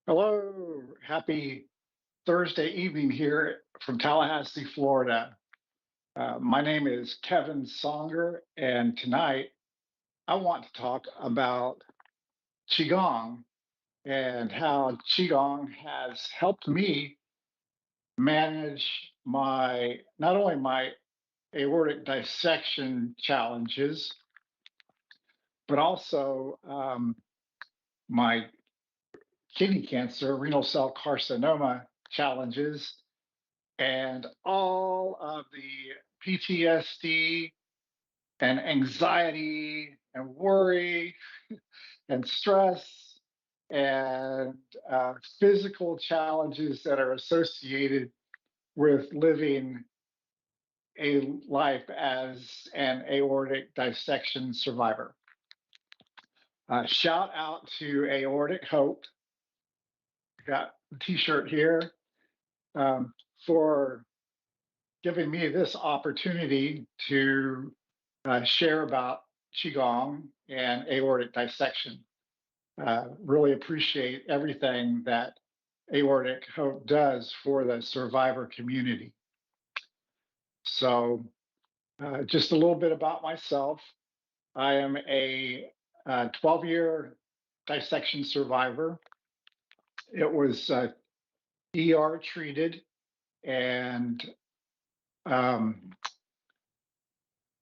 Hello, happy Thursday evening here from Tallahassee, Florida. My name is Kevin Songer, and tonight I want to talk about Qigong and how Qigong has helped me manage not only my aortic dissection challenges, but also my kidney cancer, renal cell carcinoma challenges, and all of the PTSD and anxiety and worry and stress and physical challenges that are associated with living a life as an aortic dissection survivor. Shout out to Aortic Hope. Got a t-shirt here for giving me this opportunity to share about Qigong and aortic dissection. Really appreciate everything that Aortic Hope does for the survivor community. So, just a little bit about myself. I am a 12-year dissection survivor. It was ER treated and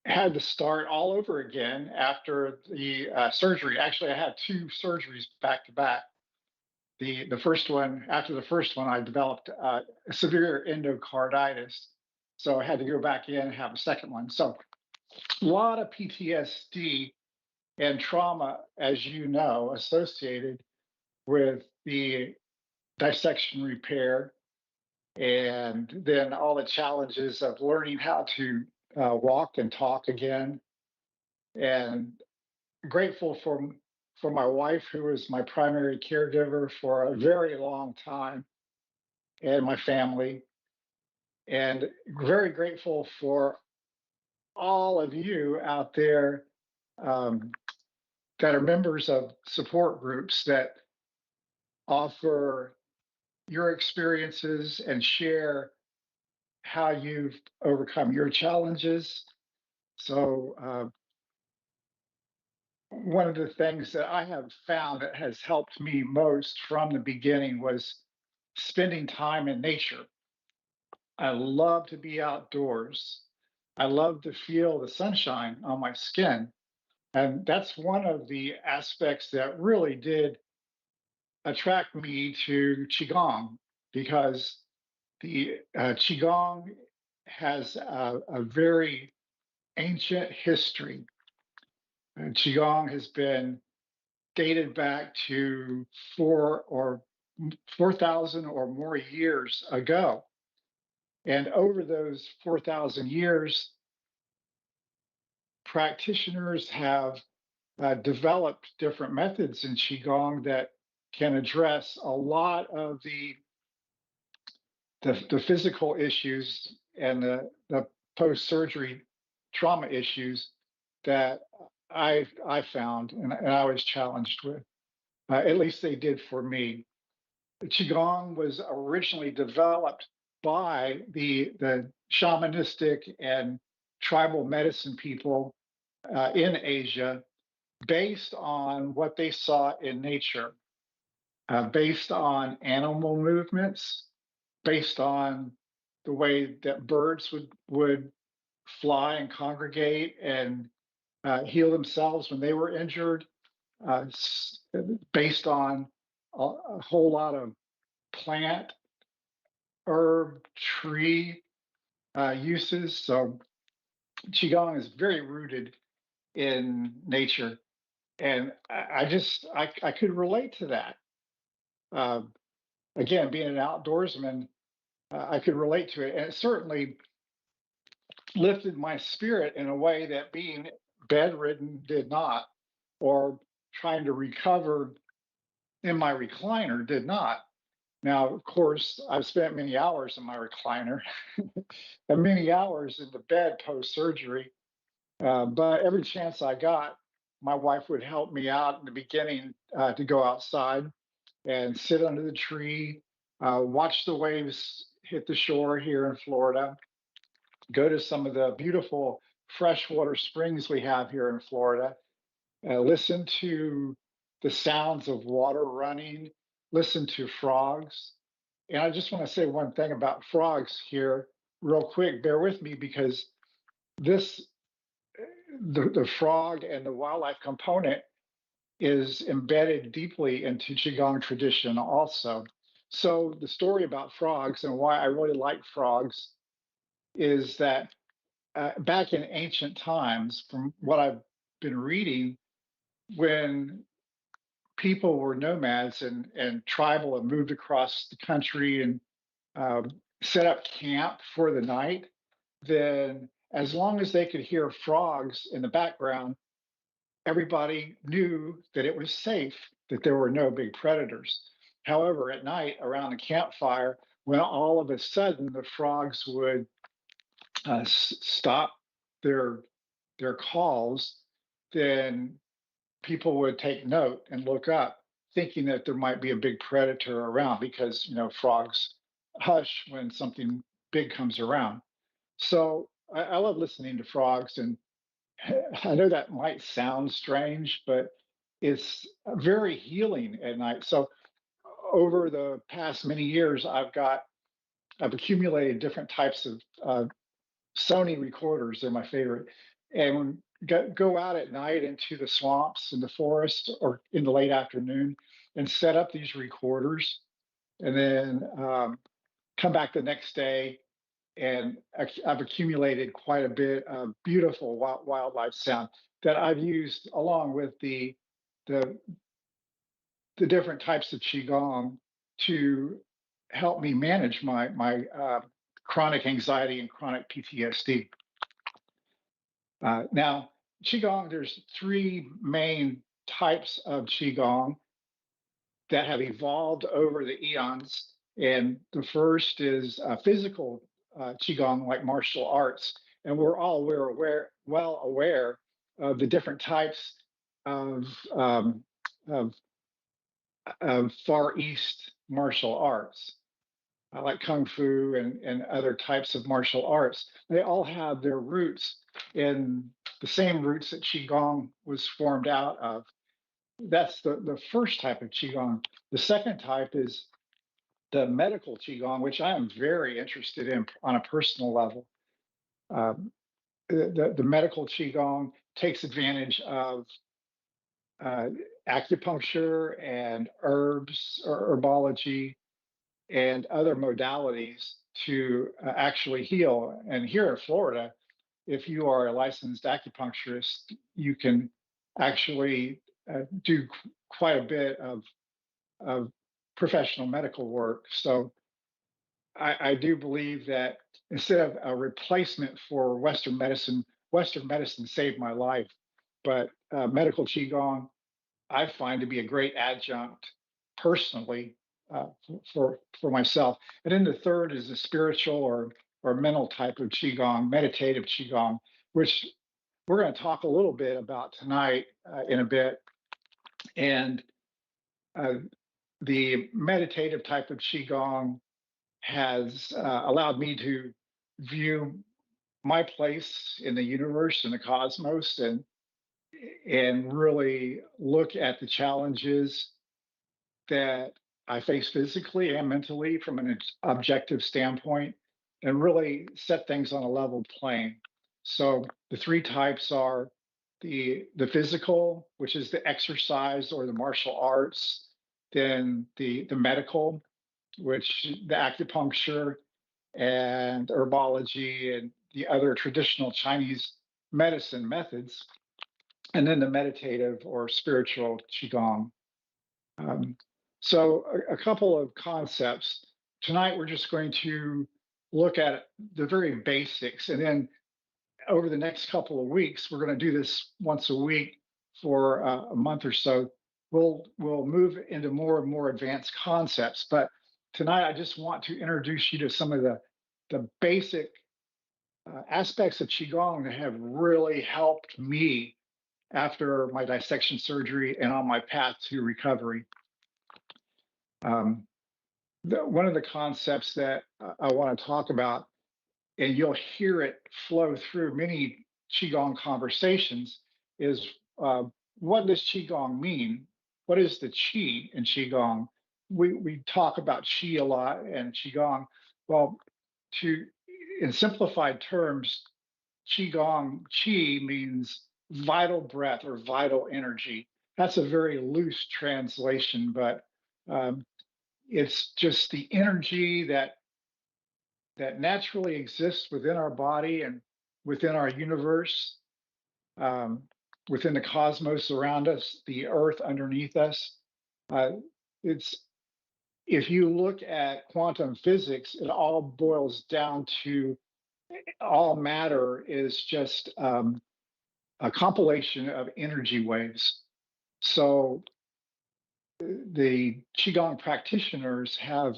had to start all over again after the surgery. Actually, I had two surgeries back to back. The first one, after the first one, I developed severe endocarditis, so I had to go back in and have a second one. So a lot of PTSD and trauma, as you know, associated with the dissection repair, and then all the challenges of learning how to walk and talk again. And grateful for my wife, who was my primary caregiver for a very long time, and my family, and very grateful for all of you out there um, that are members of support groups that offer your experiences and share how you've overcome your challenges. So, one of the things that I have found that has helped me most from the beginning was spending time in nature. I love to be outdoors. I love to feel the sunshine on my skin. And that's one of the aspects that really did attract me to Qigong, because the Qigong has a very ancient history. Qigong has been dated back to 4,000 or more years ago. And over those 4,000 years, practitioners have developed different methods in Qigong that can address a lot of the physical issues and the post-surgery trauma issues that I found and I was challenged with. At least they did for me. Qigong was originally developed by the shamanistic and tribal medicine people in Asia, based on what they saw in nature, based on animal movements, based on the way that birds would fly and congregate and heal themselves when they were injured, uh, based on a whole lot of plant, herb, tree uses. So Qigong is very rooted in nature. And I could relate to that. Uh, Again, being an outdoorsman, I could relate to it. And it certainly lifted my spirit in a way that being bedridden did not, or trying to recover in my recliner did not. Now, of course, I've spent many hours in my recliner and many hours in the bed post surgery. But every chance I got, my wife would help me out in the beginning to go outside. and sit under the tree, watch the waves hit the shore here in Florida, go to some of the beautiful freshwater springs we have here in Florida, listen to the sounds of water running, listen to frogs. And I just want to say one thing about frogs here, real quick. Bear with me because this the frog and the wildlife component is embedded deeply into Qigong tradition also. So the story about frogs and why I really like frogs is that back in ancient times, from what I've been reading, when people were nomads and tribal and moved across the country and set up camp for the night, then as long as they could hear frogs in the background, everybody knew that it was safe, that there were no big predators. However, at night around the campfire, when all of a sudden the frogs would stop their calls, then people would take note and look up, thinking that there might be a big predator around because frogs hush when something big comes around. So I love listening to frogs, and I know that might sound strange, but it's very healing at night. So over the past many years, I've accumulated different types of Sony recorders. They're my favorite, and go out at night into the swamps in the forest or in the late afternoon and set up these recorders, and then come back the next day and I've accumulated quite a bit of beautiful wildlife sound that I've used along with the different types of qigong to help me manage my chronic anxiety and chronic PTSD. Now, qigong, there's three main types of qigong that have evolved over the eons. And the first is physical qigong, like martial arts. And well aware of the different types of, um, of, of Far East martial arts, like Kung Fu and other types of martial arts. They all have their roots in the same roots that Qigong was formed out of. That's the first type of Qigong. The second type is the medical Qigong, which I am very interested in on a personal level. Um, the medical Qigong takes advantage of uh, acupuncture and herbs or herbology and other modalities to actually heal. And here in Florida, if you are a licensed acupuncturist, you can actually do quite a bit of professional medical work. So I do believe that instead of a replacement for Western medicine saved my life. But medical Qigong, I find to be a great adjunct personally for myself. And then the third is the spiritual or mental type of Qigong, meditative Qigong, which we're going to talk a little bit about tonight in a bit. And uh, the meditative type of Qigong has allowed me to view my place in the universe and the cosmos and really look at the challenges that I face physically and mentally from an objective standpoint and really set things on a level plane. So the three types are the physical, which is the exercise or the martial arts, then the medical, which the acupuncture and herbology and the other traditional Chinese medicine methods, and then the meditative or spiritual qigong. Um, so a couple of concepts. Tonight, we're just going to look at the very basics. And then over the next couple of weeks, we're going to do this once a week for a month or so. We'll move into more and more advanced concepts. But tonight, I just want to introduce you to some of the basic aspects of Qigong that have really helped me after my dissection surgery and on my path to recovery. Um, one of the concepts that I want to talk about, and you'll hear it flow through many Qigong conversations, is uh, what does Qigong mean? What is the Qi in Qigong? We talk about Qi a lot and Qigong. Well, to in simplified terms, Qigong, Qi means vital breath or vital energy. That's a very loose translation, but um, it's just the energy that naturally exists within our body and within our universe, um, within the cosmos around us, the earth underneath us. Uh, it's if you look at quantum physics, it all boils down to all matter is just a compilation of energy waves. So the Qigong practitioners have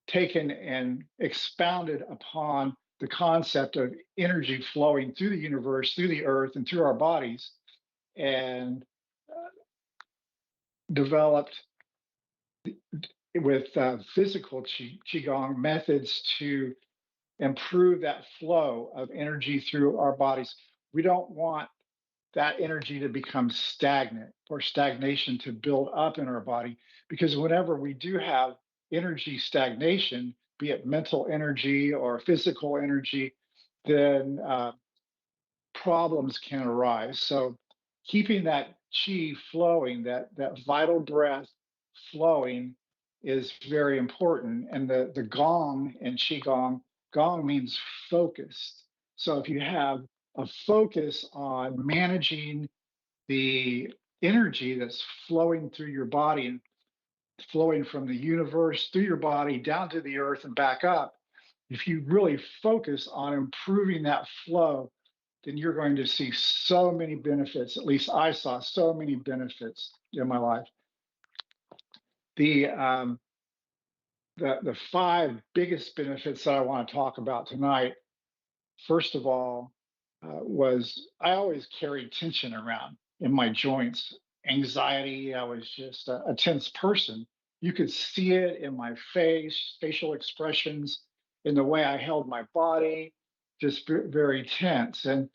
taken and expounded upon the concept of energy flowing through the universe, through the earth, and through our bodies, and developed with physical Qigong methods to improve that flow of energy through our bodies. We don't want that energy to become stagnant or stagnation to build up in our body. Because whenever we do have energy stagnation, be it mental energy or physical energy, then problems can arise. So keeping that chi flowing, that vital breath flowing is very important. And the gong in Qigong, gong means focused. So if you have a focus on managing the energy that's flowing through your body and flowing from the universe through your body down to the earth and back up, if you really focus on improving that flow, then you're going to see so many benefits. At least I saw so many benefits in my life. The the five biggest benefits that I want to talk about tonight. First of all, was I always carried tension around in my joints, anxiety. I was just a tense person. You could see it in my face, facial expressions, in the way I held my body, just very tense. And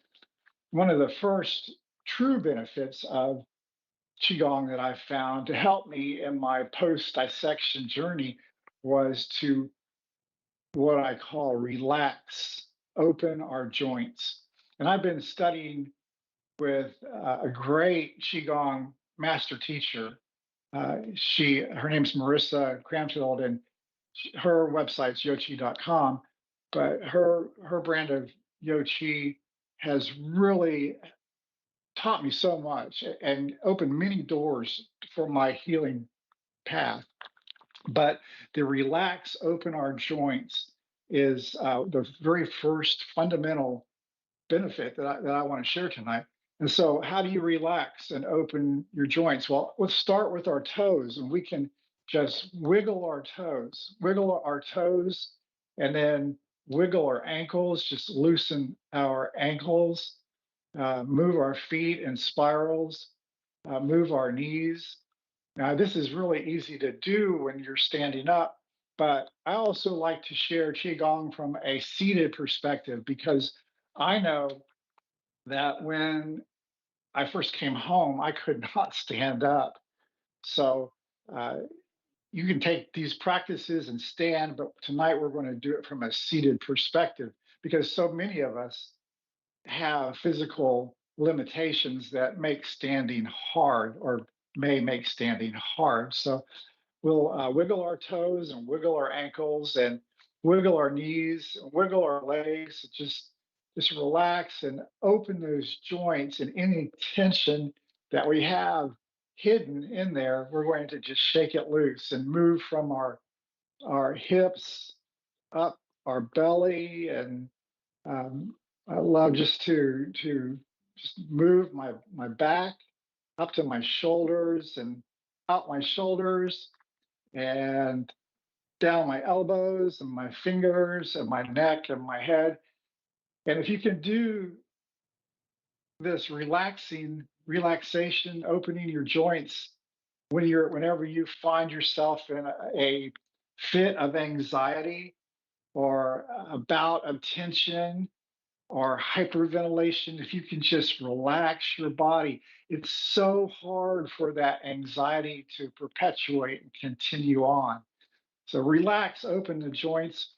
one of the first true benefits of Qigong that I found to help me in my post dissection journey was to what I call relax, open our joints. And I've been studying with a great Qigong master teacher. Her name's Marissa Cranfield, and her website's yochi.com. But her brand of Yochi has really taught me so much and opened many doors for my healing path. But the relax, open our joints is the very first fundamental benefit that I want to share tonight. And so, how do you relax and open your joints? Well, let's start with our toes, and we can just wiggle our toes, and then wiggle our ankles, just loosen our ankles, move our feet in spirals, move our knees. Now, this is really easy to do when you're standing up, but I also like to share Qigong from a seated perspective because I know that when I first came home, I could not stand up. So uh, you can take these practices and stand, but tonight we're going to do it from a seated perspective because so many of us have physical limitations that make standing hard or may make standing hard. So we'll wiggle our toes and wiggle our ankles and wiggle our knees, wiggle our legs, just relax and open those joints and any tension that we have hidden in there, we're going to just shake it loose and move from our hips up our belly and I love just to just move my back up to my shoulders and out my shoulders and down my elbows and my fingers and my neck and my head. And if you can do this relaxation, opening your joints whenever you find yourself in a fit of anxiety or a bout of tension or hyperventilation, if you can just relax your body, it's so hard for that anxiety to perpetuate and continue on. So relax, open the joints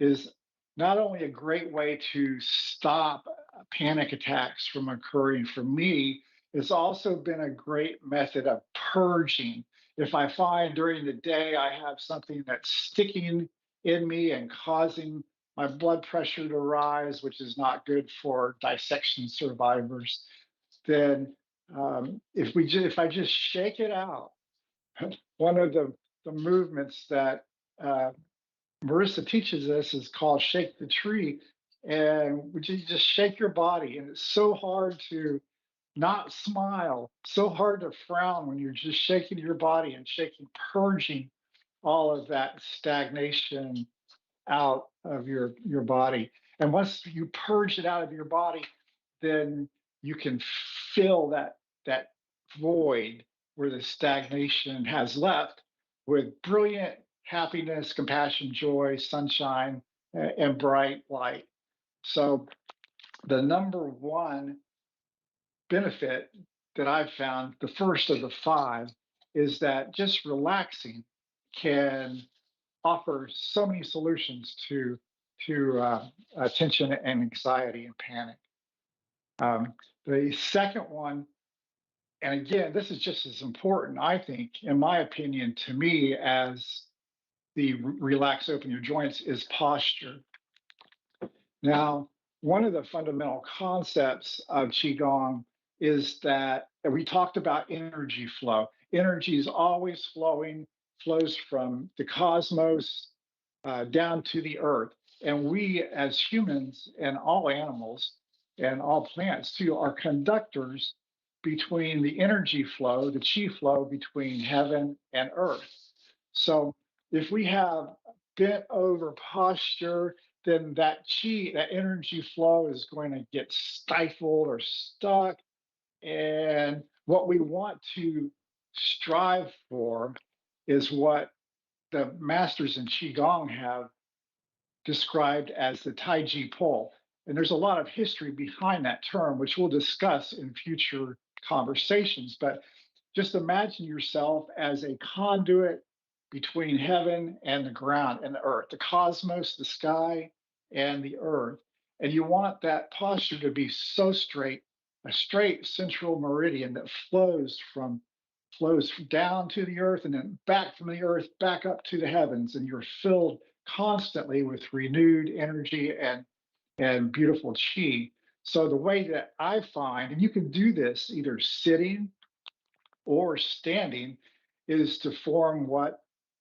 is not only a great way to stop panic attacks from occurring for me, it's also been a great method of purging. If I find during the day I have something that's sticking in me and causing my blood pressure to rise, which is not good for dissection survivors, then if I just shake it out, one of the movements that uh, Marissa teaches us is called shake the tree. And would you just shake your body? And it's so hard to not smile, so hard to frown when you're just shaking your body and shaking, purging all of that stagnation out of your body. And once you purge it out of your body, then you can fill that void where the stagnation has left with brilliant happiness, compassion, joy, sunshine, and bright light. So the number one benefit that I've found, the first of the five, is that just relaxing can offer so many solutions to tension and anxiety and panic. The second one, and again, this is just as important, I think, in my opinion, to me, as the relax, open your joints, is posture. Now, one of the fundamental concepts of Qigong is that and we talked about energy flow. Energy is always flowing, flows from the cosmos down to the earth. And we, as humans and all animals and all plants too, are conductors between the energy flow, the chi flow between heaven and earth. So if we have bent over posture, then that chi, that energy flow is going to get stifled or stuck. And what we want to strive for is what the masters in Qigong have described as the Taiji pole. And there's a lot of history behind that term, which we'll discuss in future conversations. But just imagine yourself as a conduit between heaven and the ground and the earth, the cosmos, the sky, and the earth. And you want that posture to be so straight, a straight central meridian that flows down to the earth and then back from the earth back up to the heavens, and you're filled constantly with renewed energy and beautiful chi. So the way that I find, and you can do this either sitting or standing, is to form what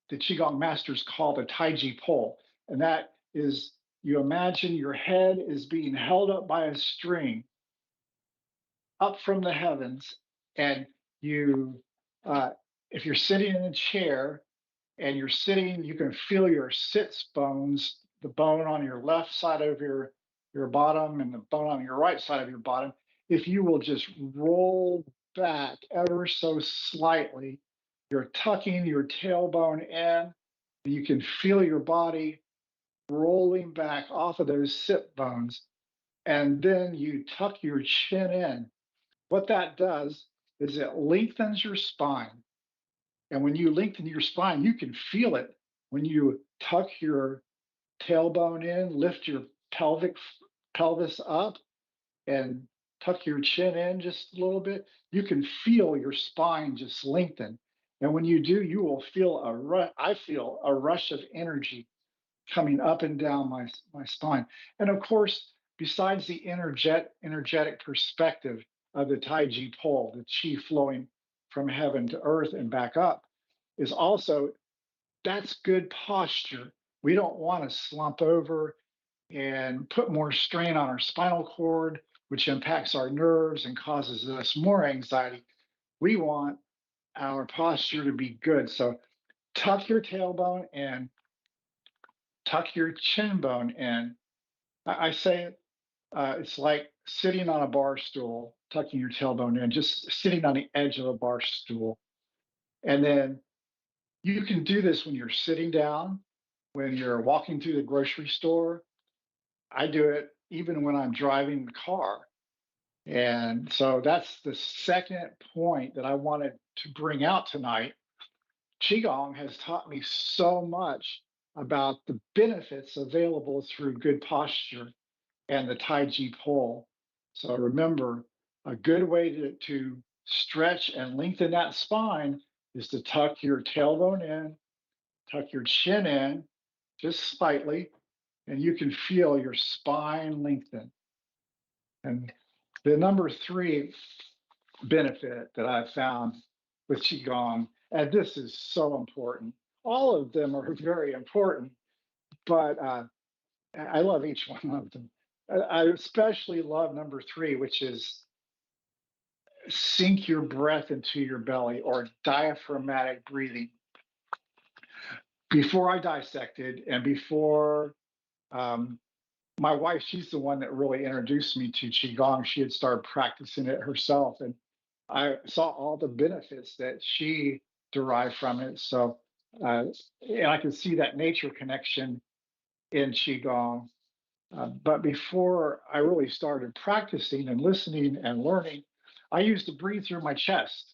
the Qigong masters call the Taiji pole. And that is, you imagine your head is being held up by a string up from the heavens, and you, if you're sitting in a chair, and you're sitting, you can feel your sits bones, the bone on your left side of your bottom and the bone on your right side of your bottom. If you will just roll back ever so slightly, you're tucking your tailbone in, you can feel your body rolling back off of those sit bones. And then you tuck your chin in. What that does is it lengthens your spine. And when you lengthen your spine, you can feel it when you tuck your tailbone in, lift your pelvis up, and tuck your chin in just a little bit. You can feel your spine just lengthen. And when you do, you will feel I feel a rush of energy coming up and down my spine. And of course, besides the energetic perspective of the Taiji pole, the chi flowing from heaven to earth and back up, is also that's good posture. We don't want to slump over and put more strain on our spinal cord, which impacts our nerves and causes us more anxiety. We want our posture to be good. So tuck your tailbone in, tuck your chin bone in. I say it's like sitting on a bar stool, tucking your tailbone in, just sitting on the edge of a bar stool. And then you can do this when you're sitting down, when you're walking through the grocery store. I do it even when I'm driving the car. And so that's the second point that I wanted to bring out tonight. Qigong has taught me so much about the benefits available through good posture and the Tai Chi pole. So remember, a good way to stretch and lengthen that spine is to tuck your tailbone in, tuck your chin in just slightly, and you can feel your spine lengthen. And the number three benefit that I've found with Qigong, and this is so important, all of them are very important, but I love each one of them. I especially love number three, which is sink your breath into your belly, or diaphragmatic breathing. Before I dissected and before my wife, she's the one that really introduced me to Qigong. She had started practicing it herself, and I saw all the benefits that she derived from it. So, and I could see that nature connection in Qigong. But before I really started practicing and listening and learning, I used to breathe through my chest.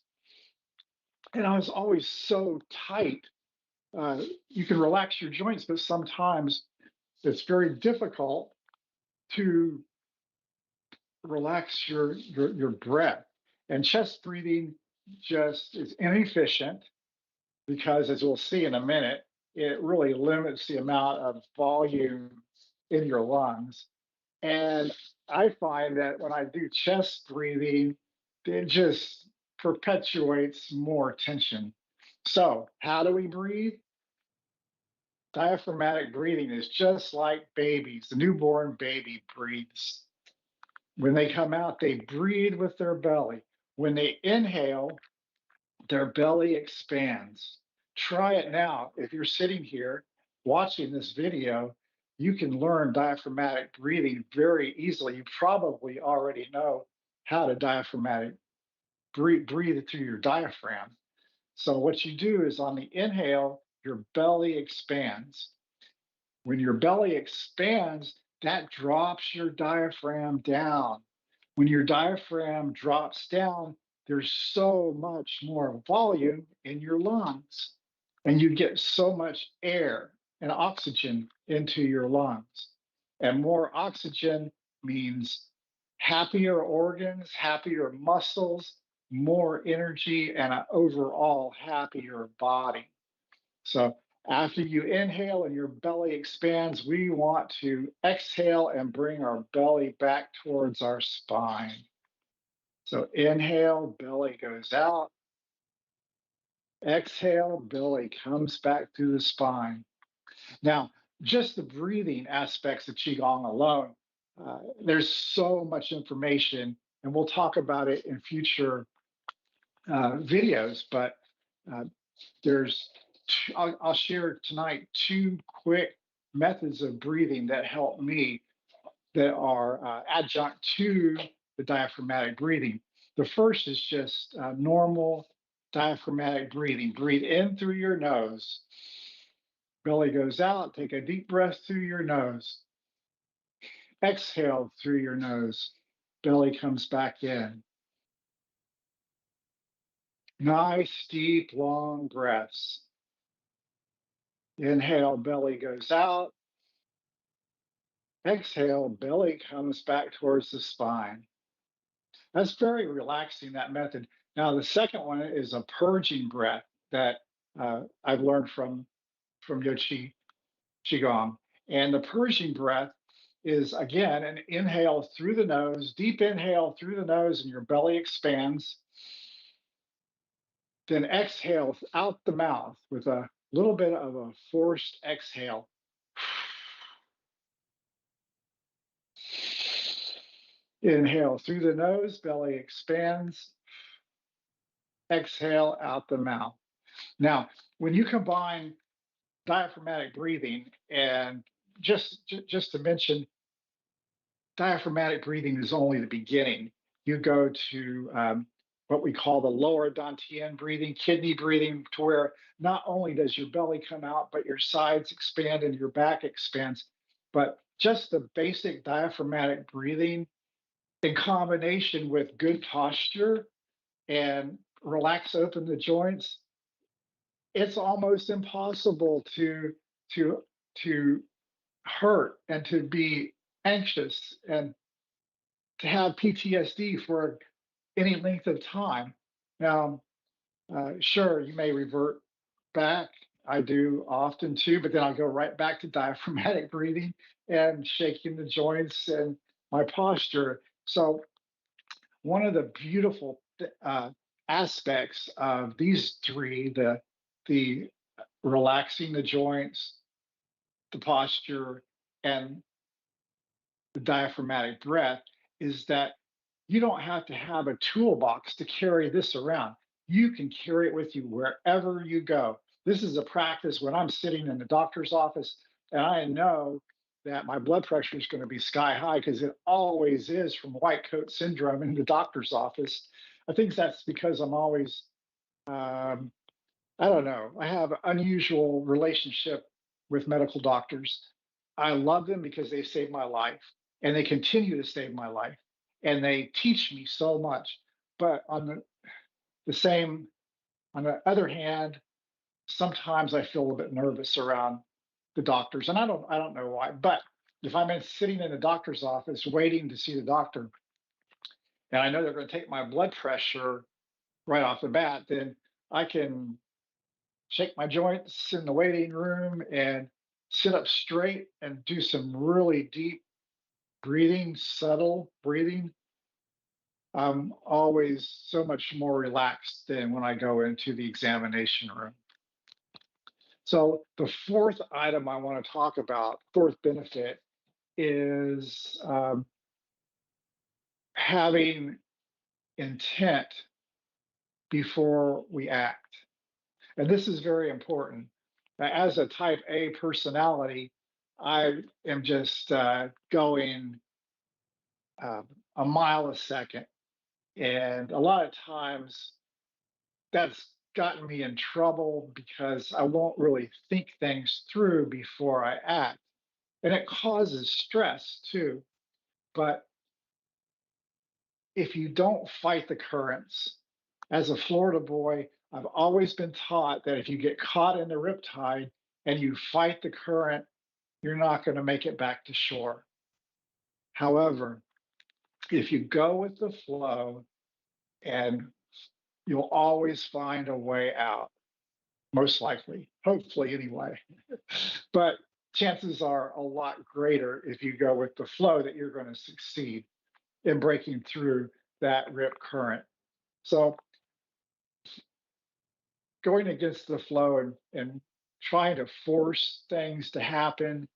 And I was always so tight. You can relax your joints, but sometimes it's very difficult to relax your breath. And chest breathing just is inefficient because, as we'll see in a minute, it really limits the amount of volume in your lungs. And I find that when I do chest breathing, it just perpetuates more tension. So, how do we breathe? Diaphragmatic breathing is just like babies. The newborn baby breathes. When they come out, they breathe with their belly. When they inhale, their belly expands. Try it now. If you're sitting here watching this video, you can learn diaphragmatic breathing very easily. You probably already know how to diaphragmatic breathe through your diaphragm. So what you do is on the inhale, your belly expands. When your belly expands, that drops your diaphragm down. When your diaphragm drops down, there's so much more volume in your lungs, and you get so much air and oxygen into your lungs. And more oxygen means happier organs, happier muscles, more energy, and an overall happier body. So after you inhale and your belly expands, we want to exhale and bring our belly back towards our spine. So inhale, belly goes out. Exhale, belly comes back through the spine. Now, just the breathing aspects of Qigong alone, there's so much information, and we'll talk about it in future videos, but uh, I'll share tonight two quick methods of breathing that help me that are adjunct to the diaphragmatic breathing. The first is just normal diaphragmatic breathing. Breathe in through your nose. Belly goes out. Take a deep breath through your nose. Exhale through your nose. Belly comes back in. Nice, deep, long breaths. Inhale, belly goes out. Exhale, belly comes back towards the spine. That's very relaxing, that method. Now, the second one is a purging breath that I've learned from Qigong. And the purging breath is, again, an inhale through the nose, deep inhale through the nose, and your belly expands. Then exhale out the mouth with a little bit of a forced exhale. Inhale through the nose, belly expands. Exhale out the mouth. Now, when you combine diaphragmatic breathing, and just to mention, diaphragmatic breathing is only the beginning. You go to what we call the lower dantian breathing, kidney breathing, to where not only does your belly come out, but your sides expand and your back expands. But just the basic diaphragmatic breathing in combination with good posture and relax open the joints, it's almost impossible to to hurt and to be anxious and to have PTSD for any length of time. Now, sure, you may revert back. I do often too, but then I'll go right back to diaphragmatic breathing and shaking the joints and my posture. So, one of the beautiful aspects of these three, the relaxing the joints, the posture, and the diaphragmatic breath, is that you don't have to have a toolbox to carry this around. You can carry it with you wherever you go. This is a practice when I'm sitting in the doctor's office and I know that my blood pressure is going to be sky high because it always is from white coat syndrome in the doctor's office. I think that's because I'm always, um, I don't know, I have an unusual relationship with medical doctors. I love them because they saved my life and they continue to save my life and they teach me so much. But on the same, on the other hand, sometimes I feel a bit nervous around the doctors, and I don't know why. But if I'm sitting in a doctor's office waiting to see the doctor, and I know they're going to take my blood pressure right off the bat, then I can shake my joints in the waiting room and sit up straight and do some really deep breathing, subtle breathing. I'm always so much more relaxed than when I go into the examination room. So, the fourth item I want to talk about, fourth benefit, is having intent before we act. And this is very important. As a type A personality, I am just going uh, a mile a second. And a lot of times that's gotten me in trouble because I won't really think things through before I act. And it causes stress too. But if you don't fight the currents, as a Florida boy, I've always been taught that if you get caught in the riptide and you fight the current, you're not going to make it back to shore. However, if you go with the flow, and you'll always find a way out, most likely, hopefully anyway. But chances are a lot greater if you go with the flow that you're going to succeed in breaking through that rip current. So going against the flow and trying to force things to happen,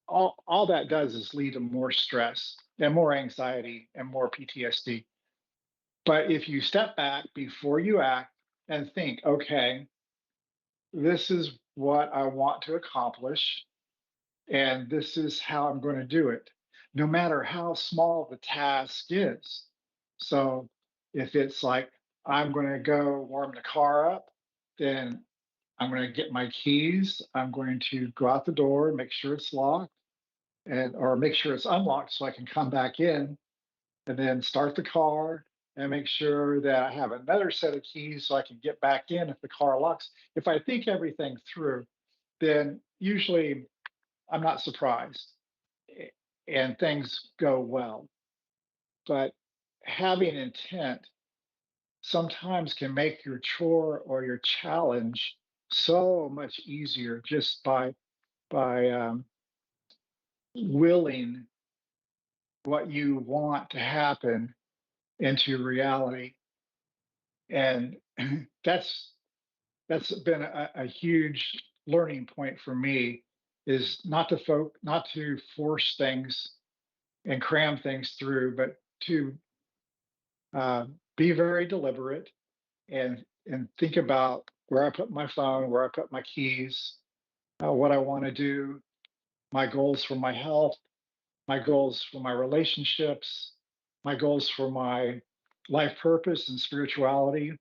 all that does is lead to more stress and more anxiety and more PTSD. But if you step back before you act and think, okay, this is what I want to accomplish, and this is how I'm going to do it, no matter how small the task is. So if it's like, I'm going to go warm the car up, then I'm going to get my keys. I'm going to go out the door, make sure it's locked, and or make sure it's unlocked so I can come back in, and then start the car and make sure that I have another set of keys so I can get back in if the car locks. If I think everything through, then usually I'm not surprised and things go well. But having intent sometimes can make your chore or your challenge so much easier just by willing what you want to happen into reality. And that's that's been a huge learning point for me, is not to force things and cram things through, but to be very deliberate and think about where I put my phone, where I put my keys, what I want to do, my goals for my health, my goals for my relationships, my goals for my life purpose and spirituality,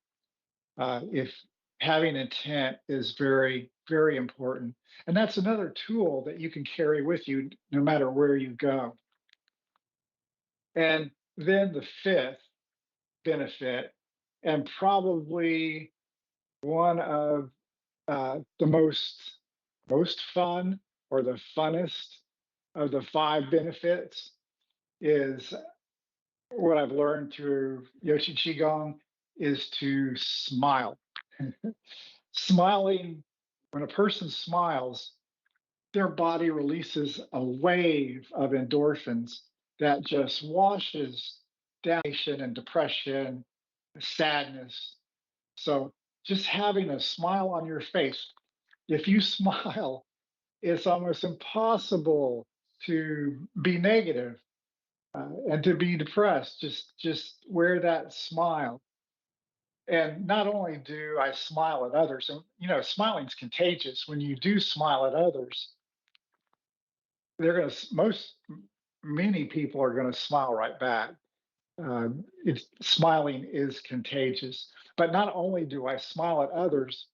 if having intent is very, very important. And that's another tool that you can carry with you no matter where you go. And then the fifth benefit, and probably one of the most fun or the funnest of the five benefits, is what I've learned through Yoshi Qigong, is to smile. Smiling, when a person smiles, their body releases a wave of endorphins that just washes down and depression, sadness. So just having a smile on your face, if you smile, it's almost impossible to be negative and to be depressed. Just wear that smile. And not only do I smile at others, and smiling's contagious. When you do smile at others, they're going to most many people are going to smile right back. It's smiling is contagious. But not only do I smile at others,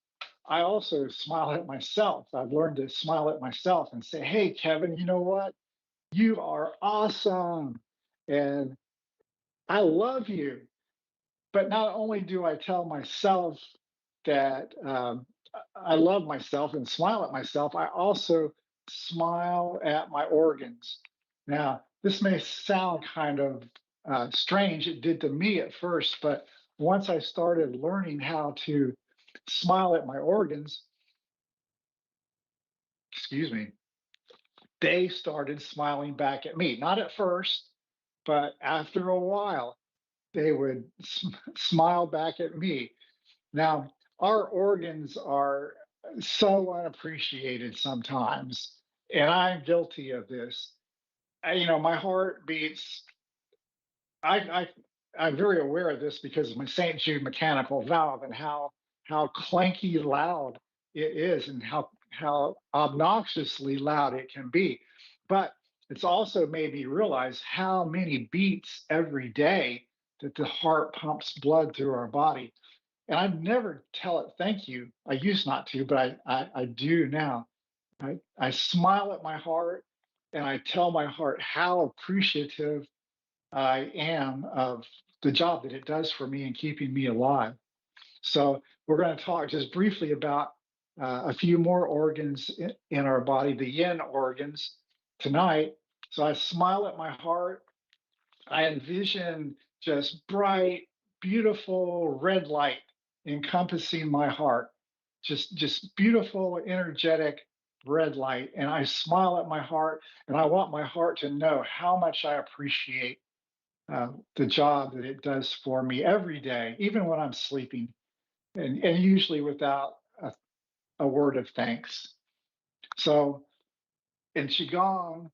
I also smile at myself. I've learned to smile at myself and say, "Hey, Kevin, you know what? You are awesome, and I love you." But not only do I tell myself that I love myself and smile at myself, I also smile at my organs. Now, this may sound kind of strange. It did to me at first, but once I started learning how to smile at my organs, excuse me, they started smiling back at me. Not at first, but after a while, they would smile back at me. Now, our organs are so unappreciated sometimes, and I'm guilty of this. My heart beats. I, I I'm very aware of this because of my St. Jude mechanical valve and how clanky loud it is, and how obnoxiously loud it can be. But it's also made me realize how many beats every day that the heart pumps blood through our body. And I never tell it thank you. I used not to, but I do now. I smile at my heart, and I tell my heart how appreciative I am of the job that it does for me in keeping me alive. So we're going to talk just briefly about a few more organs in our body, the yin organs, tonight. So I smile at my heart. I envision just bright, beautiful red light encompassing my heart, just beautiful, energetic red light. And I smile at my heart, and I want my heart to know how much I appreciate the job that it does for me every day, even when I'm sleeping, and usually without a word of thanks. So in Qigong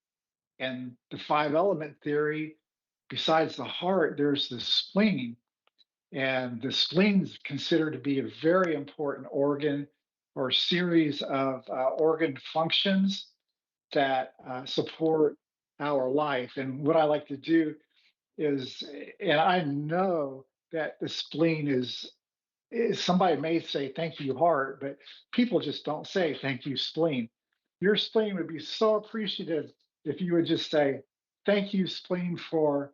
and the five element theory, besides the heart, there's the spleen. And the spleen is considered to be a very important organ or series of organ functions that support our life. And what I like to do is, and I know that the spleen is somebody may say thank you heart, but people just don't say thank you spleen. Your spleen would be so appreciative if you would just say thank you spleen for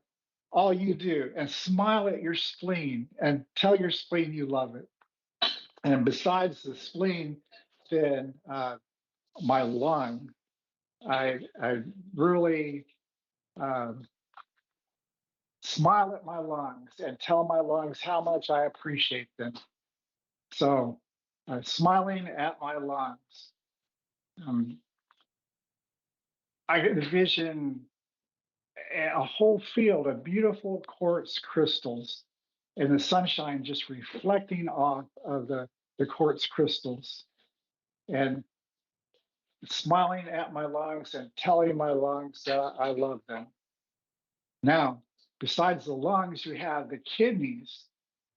all you do, and smile at your spleen and tell your spleen you love it. And besides the spleen, then my lung, I really um, smile at my lungs and tell my lungs how much I appreciate them. So, smiling at my lungs. Um, I envision a whole field of beautiful quartz crystals, and the sunshine just reflecting off of the quartz crystals, and smiling at my lungs and telling my lungs that I love them. Now, besides the lungs, you have the kidneys,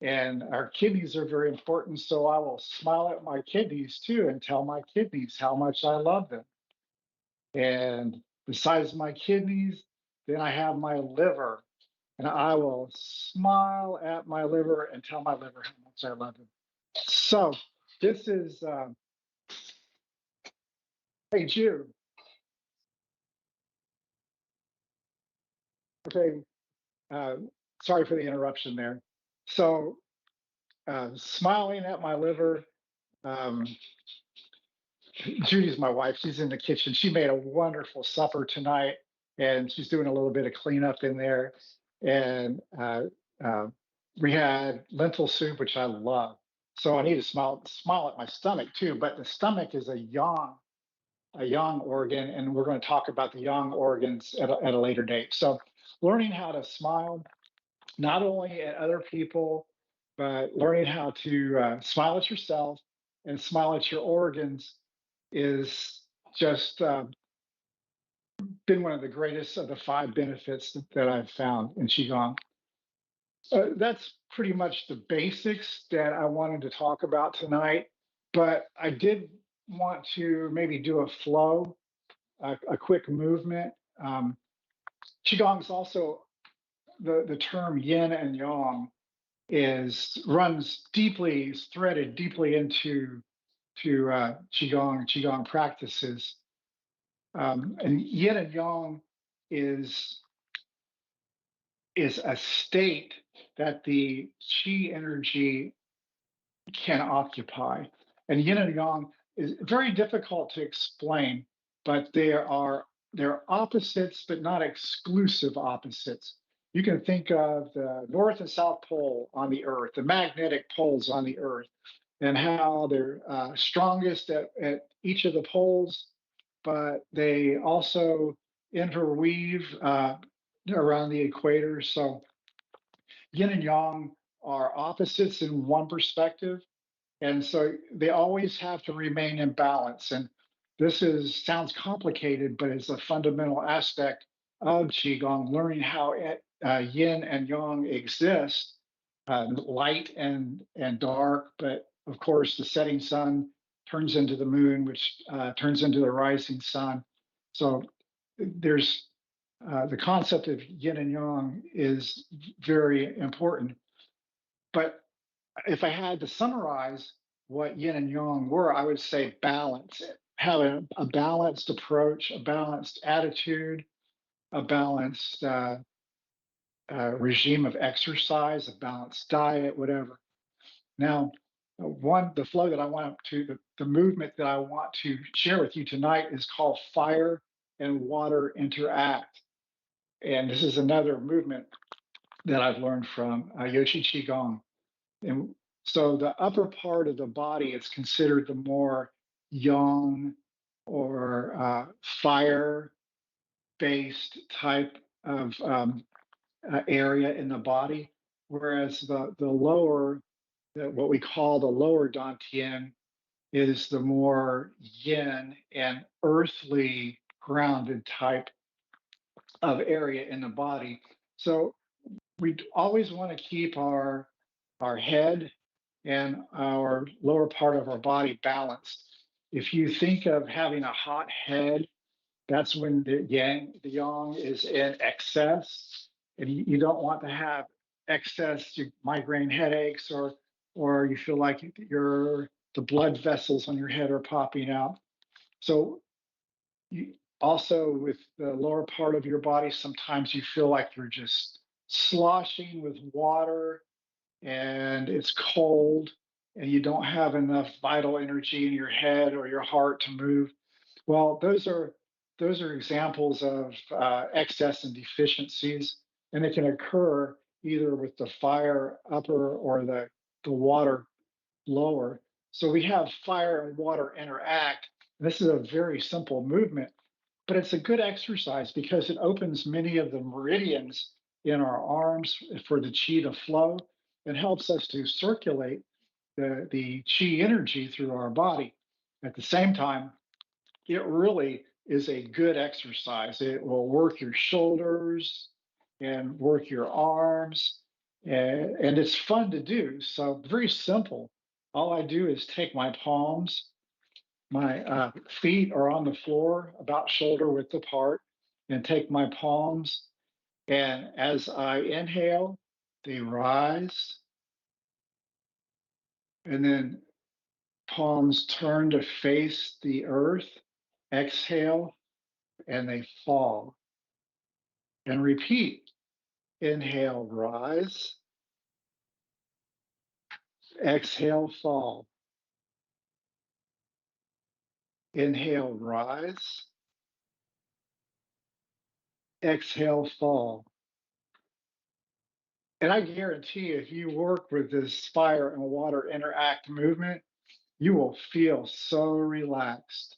and our kidneys are very important. So I will smile at my kidneys too and tell my kidneys how much I love them. And besides my kidneys, then I have my liver. and I will smile at my liver and tell my liver how much I love him. So this is, hey, Jude. Okay, uh, sorry for the interruption there. So smiling at my liver. Um, Judy's my wife. She's in the kitchen. She made a wonderful supper tonight, and she's doing a little bit of cleanup in there. And uh, we had lentil soup, which I love. So I need to smile at my stomach too. But the stomach is a yang organ, and we're going to talk about the yang organs at a later date. So learning how to smile, not only at other people, but learning how to smile at yourself and smile at your organs is just been one of the greatest of the five benefits that I've found in Qigong. That's pretty much the basics that I wanted to talk about tonight, but I did want to maybe do a flow, a quick movement. Um, Qigong is also the term yin and yang runs deeply, is threaded deeply into Qigong practices. And yin and yang is is a state that the qi energy can occupy. And yin and yang is very difficult to explain, but they're opposites, but not exclusive opposites. You can think of the North and South Pole on the Earth, the magnetic poles on the Earth, and how they're strongest at each of the poles, but they also interweave around the equator. So yin and yang are opposites in one perspective, and so they always have to remain in balance. And this sounds complicated, but it's a fundamental aspect of Qigong, learning how yin and yang exist, light and dark. But of course, the setting sun turns into the moon, which turns into the rising sun. So there's the concept of yin and yang is very important. But if I had to summarize what yin and yang were, I would say balance. Have a balanced approach, a balanced attitude, a balanced regime of exercise, a balanced diet, whatever. Now, the flow that I want to, the movement that I want to share with you tonight is called Fire and Water Interact. And this is another movement that I've learned from Yoshi Qigong. And so the upper part of the body is considered the more yang or fire-based type of area in the body, whereas the lower, what we call the lower dantian, is the more yin and earthly grounded type of area in the body. So we always want to keep our head and our lower part of our body balanced. If you think of having a hot head, that's when the yang is in excess, and you don't want to have excess migraine headaches, or you feel like the blood vessels on your head are popping out. So also with the lower part of your body, sometimes you feel like you're just sloshing with water and it's cold and you don't have enough vital energy in your head or your heart to move. Well, those are examples of excess and deficiencies, and it can occur either with the fire upper or the water lower. So we have fire and water interact. This is a very simple movement, but it's a good exercise because it opens many of the meridians in our arms for the qi to flow. It helps us to circulate the qi energy through our body. At the same time, it really is a good exercise. It will work your shoulders and work your arms, and it's fun to do. So very simple. All I do is take my palms, my feet are on the floor about shoulder width apart, and take my palms And as I inhale, they rise, and then palms turn to face the earth. Exhale, and they fall. And repeat. Inhale, rise. Exhale, fall. Inhale, rise. Exhale, fall. And I guarantee if you work with this fire and water interact movement, you will feel so relaxed.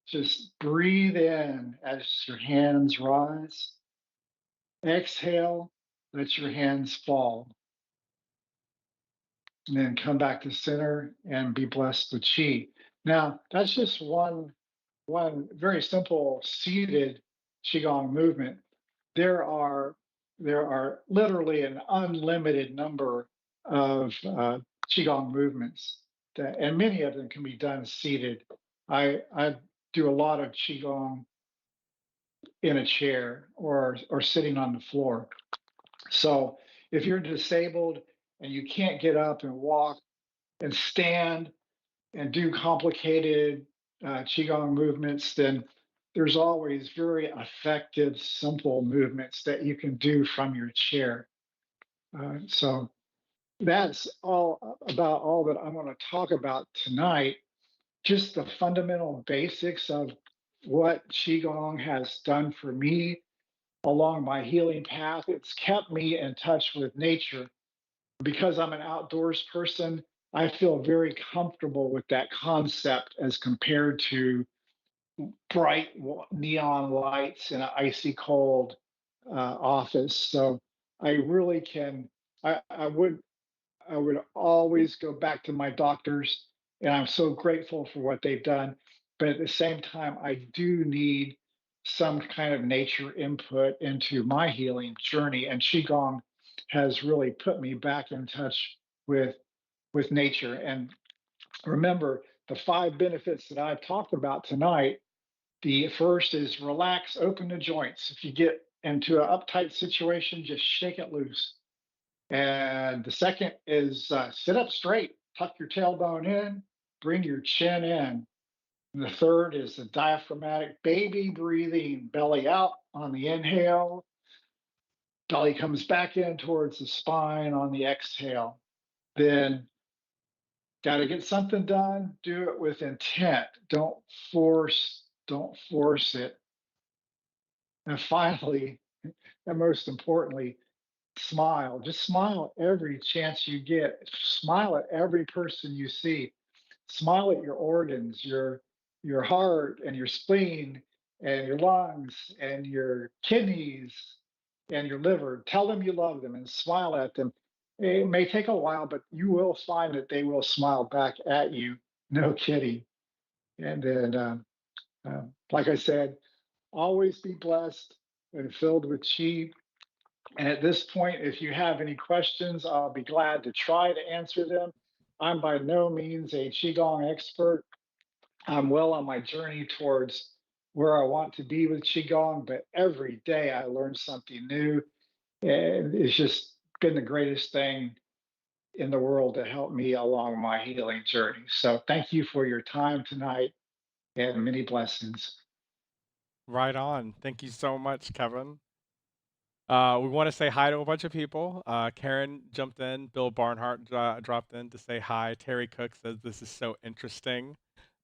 Just breathe in as your hands rise. Exhale, let your hands fall. And then come back to center and be blessed with chi. Now, that's just one very simple seated qigong movement. There are there are literally an unlimited number of qigong movements, and many of them can be done seated. I do a lot of qigong in a chair or sitting on the floor. So if you're disabled and you can't get up and walk and stand and do complicated qigong movements, then there's always very effective, simple movements that you can do from your chair. So that's all about all that I want to talk about tonight. Just the fundamental basics of what qigong has done for me along my healing path. It's kept me in touch with nature. Because I'm an outdoors person, I feel very comfortable with that concept as compared to bright neon lights in an icy cold office. So I really can. I would always go back to my doctors, and I'm so grateful for what they've done. But at the same time, I do need some kind of nature input into my healing journey, and qigong has really put me back in touch with nature. And remember, the 5 benefits that I've talked about tonight. The first is relax, open the joints. If you get into an uptight situation, just shake it loose. And the second is sit up straight, tuck your tailbone in, bring your chin in. And the third is the diaphragmatic baby breathing, belly out on the inhale, belly comes back in towards the spine on the exhale. Then got to get something done, do it with intent. Don't force it. And finally, and most importantly, smile. Just smile every chance you get. Smile at every person you see. Smile at your organs, your heart and your spleen and your lungs and your kidneys and your liver. Tell them you love them and smile at them. It may take a while, but you will find that they will smile back at you. No kidding. And then, like I said, always be blessed and filled with chi. And at this point, if you have any questions, I'll be glad to try to answer them. I'm by no means a Qigong expert. I'm well on my journey towards where I want to be with Qigong, but every day I learn something new. And it's just been the greatest thing in the world to help me along my healing journey. So thank you for your time tonight and many blessings. Right on. Thank you so much, Kevin. We want to say hi to a bunch of people. Karen jumped in. Bill Barnhart dropped in to say hi. Terry Cook says this is so interesting.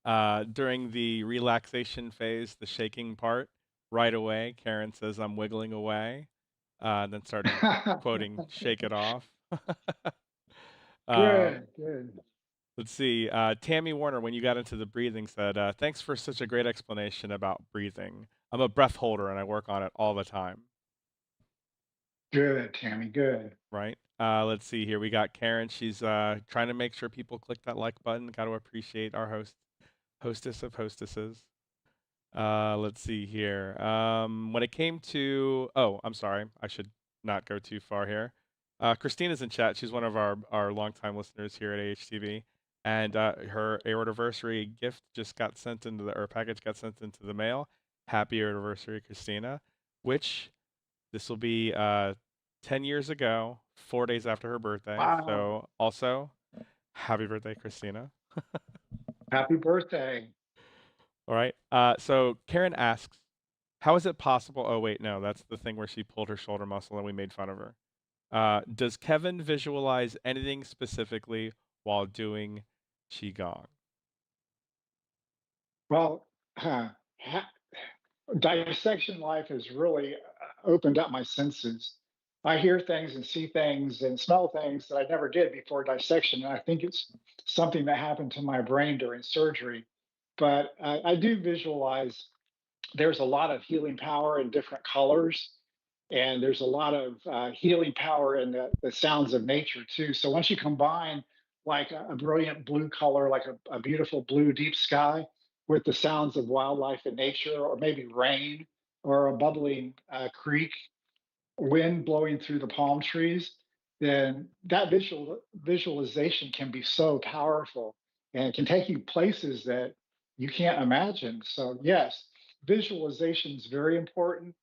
During the relaxation phase, the shaking part, right away, Karen says, I'm wiggling away. Then started quoting, shake it off. uh, Good, good. let's see. Tammy Warner, when you got into the breathing, said, thanks for such a great explanation about breathing. I'm a breath holder and I work on it all the time. Good, Tammy, good. Right. Let's see here. We got Karen. She's trying to make sure people click that like button. Got to appreciate our hostess of hostesses. Let's see here. When it came to, oh, I'm sorry. I should not go too far here. Christina's in chat. She's one of our longtime listeners here at AHTV. And her anniversary gift just got sent into the, or package got sent into the mail. Happy anniversary, Christina. Which This will be 10 years ago, 4 days after her birthday. Wow. So also, happy birthday, Christina. Happy birthday. All right. So Karen asks, how is it possible? Oh, wait, no, that's the thing where she pulled her shoulder muscle and we made fun of her. Does Kevin visualize anything specifically while doing Qigong? Well, ha- dissection life has really opened up my senses. I hear things and see things and smell things that I never did before dissection. And I think it's something that happened to my brain during surgery. But I do visualize there's a lot of healing power in different colors. And there's a lot of healing power in the sounds of nature too. So once you combine like a brilliant blue color, like a beautiful blue deep sky, with the sounds of wildlife and nature, or maybe rain, or a bubbling creek, wind blowing through the palm trees, then that visualization can be so powerful and it can take you places that you can't imagine. So yes, visualization is very important.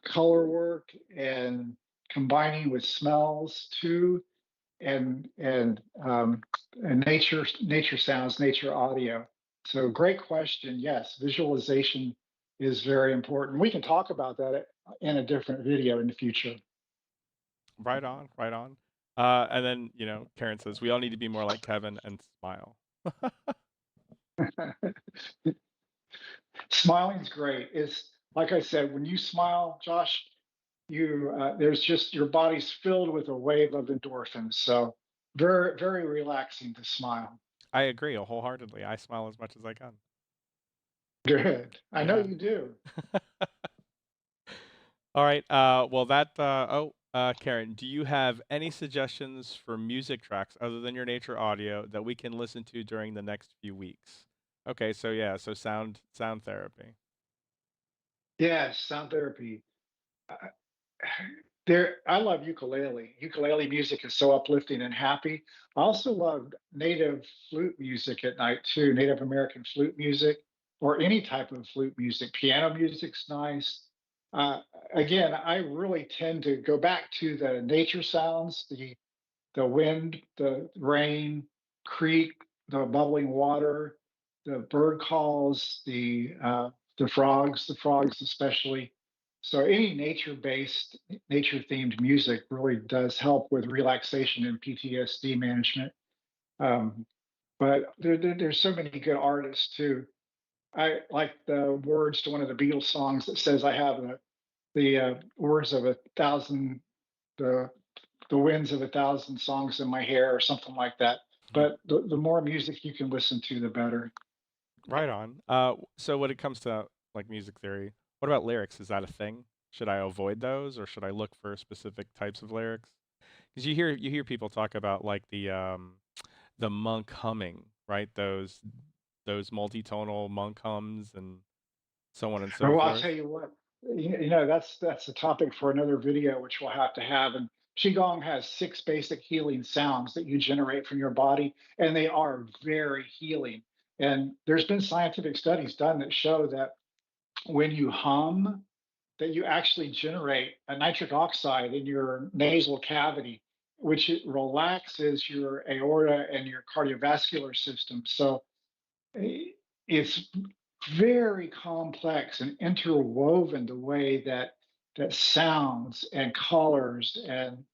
Color work and combining with smells too, and nature sounds, nature audio. So great question. Yes, visualization is very important. We can talk about that in a different video in the future. Right on, right on. And then, Karen says, we all need to be more like Kevin and smile. Smiling is great. It's like I said, when you smile, Josh, you there's just your body's filled with a wave of endorphins. So very, very relaxing to smile. I agree wholeheartedly. I smile as much as I can. Good. I know Yeah. you do. All right. Well, Karen, do you have any suggestions for music tracks other than your nature audio that we can listen to during the next few weeks? Okay, so yeah, so sound therapy. Yes, sound therapy. Uh, There, I love ukulele. Ukulele music is so uplifting and happy. I also love native flute music at night too, Native American flute music, or any type of flute music. Piano music's nice. Uh, Again, I really tend to go back to the nature sounds, the wind, the rain, creek, the bubbling water, the bird calls, the frogs especially. So any nature-based, nature-themed music really does help with relaxation and PTSD management. Um, but there's so many good artists too. I like the words to one of the Beatles songs that says, "I have the words of a thousand, the the winds of a thousand songs in my hair," or something like that. But the more music you can listen to, the better. Right on. So when it comes to like music theory, what about lyrics? Is that a thing? Should I avoid those, or should I look for specific types of lyrics? Because you hear people talk about like the monk humming, right? Those multitonal monk hums and so on and so Well, I'll forth. tell you what, that's a topic for another video, which we'll have to have. And Qigong has 6 basic healing sounds that you generate from your body, and they are very healing. And there's been scientific studies done that show that when you hum, that you actually generate a nitric oxide in your nasal cavity, which it relaxes your aorta and your cardiovascular system. So it's very complex and interwoven the way that sounds and colors and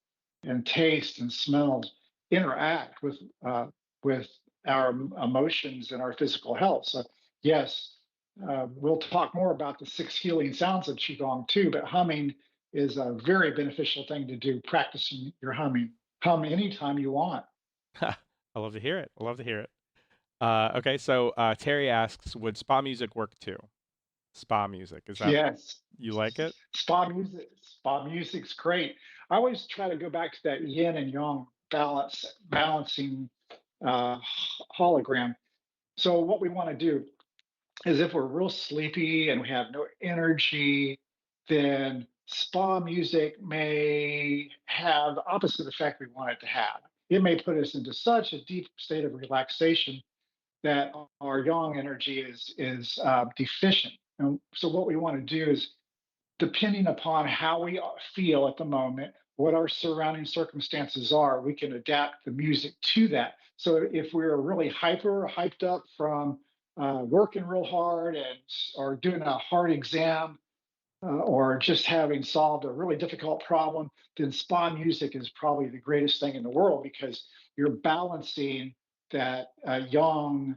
taste and smells interact with our emotions and our physical health. So yes, we'll talk more about the 6 healing sounds of qigong too. But humming is a very beneficial thing to do. Practicing your humming, hum anytime you want. I love to hear it. I love to hear it. Okay, so Terry asks, would spa music work too? Spa music, is that Yes. you like it? Spa music's great. I always try to go back to that yin and yang balancing uh, hologram. So what we want to do is, if we're real sleepy and we have no energy, then spa music may have the opposite effect we want it to have. It may put us into such a deep state of relaxation that our yang energy is deficient. And so what we want to do is depending upon how we feel at the moment, what our surrounding circumstances are, we can adapt the music to that. So if we're really hyped up from working real hard and or doing a hard exam, or just having solved a really difficult problem, then spa music is probably the greatest thing in the world because you're balancing that yang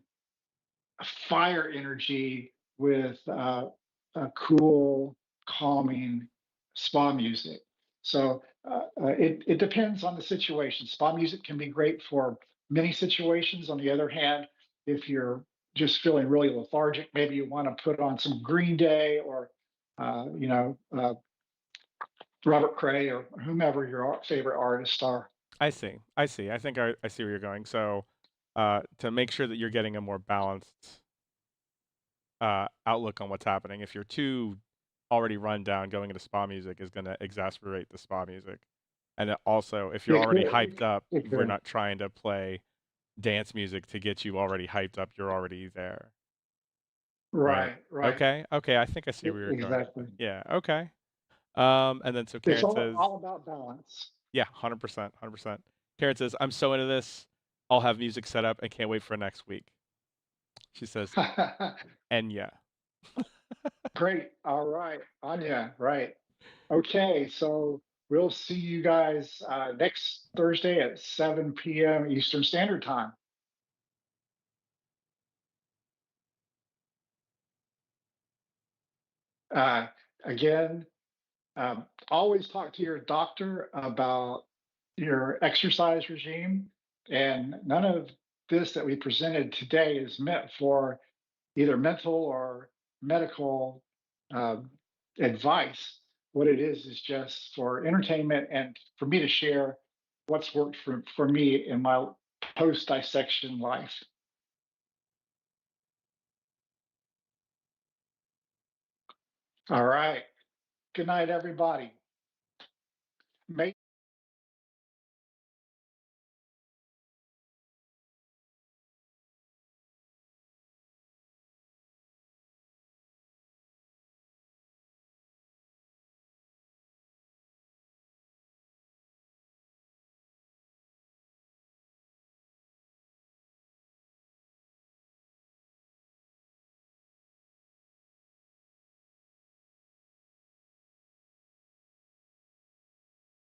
fire energy with a cool, calming spa music. So it depends on the situation. Spa music can be great for many situations. On the other hand, if you're just feeling really lethargic, maybe you want to put on some Green Day or Robert Cray or whomever your favorite artists are. I see. I see. I think I see where you're going. So, to make sure that you're getting a more balanced outlook on what's happening, if you're too already run down, going into spa music is going to exacerbate the spa music. And also, if you're It already could. hyped up, It we're could. not trying to play dance music to get you already hyped up. You're already there, right? Right. Right. Okay. Okay. I think I see where you're going. Exactly. Yeah. Okay. And then so It's Karen says, all about balance. yeah, 100%, 100%. Karen says, I'm so into this. I'll have music set up and can't wait for next week. She says, and yeah. Great. All right. Anya, right. Okay. So we'll see you guys next Thursday at 7 p.m. Eastern Standard Time. Uh, Again, always talk to your doctor about your exercise regime. And none of this that we presented today is meant for either mental or medical um, advice. What it is just for entertainment and for me to share what's worked for me in my post dissection life. All right. Good night, everybody. May